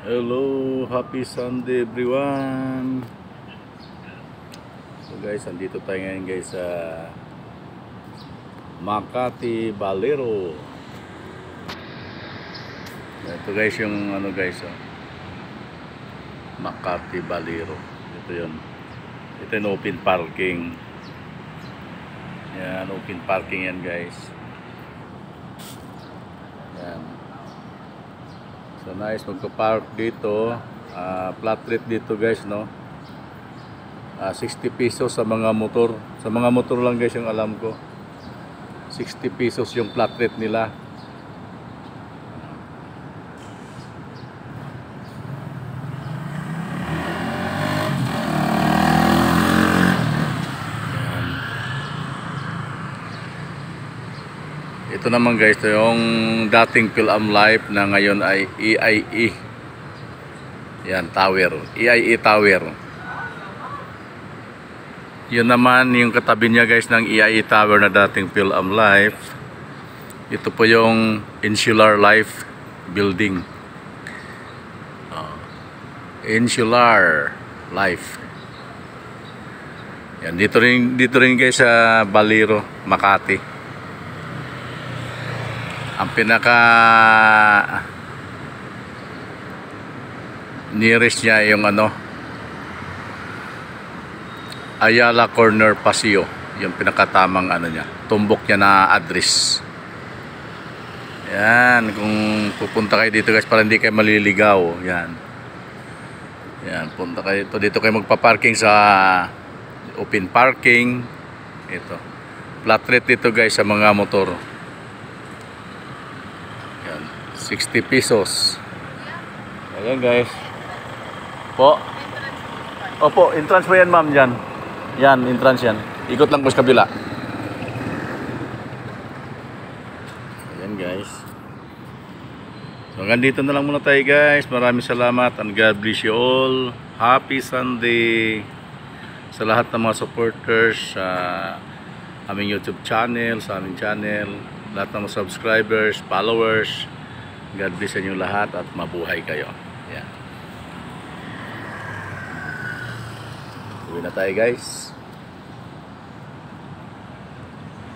Hello, happy Sunday everyone. So guys, andito tayo ngayon guys sa Makati Balero. Ito guys yung ano guys, Makati Balero. Ito 'yon. Ito yung open parking. Yan, open parking yan guys. Yan. So nice magpa-park dito. Flat rate dito guys, no. 60 pesos sa mga motor. Sa mga motor lang guys yung alam ko. 60 pesos yung flat rate nila. Ito naman guys, ito yung dating Phil-Am Life na ngayon ay EIE. Yan, tower. EIE Tower. Yun naman yung katabi niya guys ng EIE Tower na dating Phil-Am Life. Ito po yung Insular Life Building. Insular Life. Yan, dito rin guys sa Balero, Makati. Ang pinaka nearest niya yung Ayala Corner Paseo, yung pinakatamang niya, tumbok niya na address. Yan, kung pupunta kayo dito guys para hindi kayo maliligaw, yan. Yan, punta kayo dito kayo magpa-parking sa open parking. Ito. Flat rate dito guys sa mga motor. 60 pesos. Ayan guys. Po. Opo, entrance po yan ma'am dyan. Yan, entrance yan. Ikot lang po sa kabila. Ayan guys. So hanggang dito na lang muna tayo guys. Maraming salamat and God bless you all. Happy Sunday sa lahat ng mga supporters sa aming YouTube channel, sa aming channel, lahat ng mga subscribers, followers. God bless sa inyo lahat at mabuhay kayo. Yan. Uwi na tayo guys.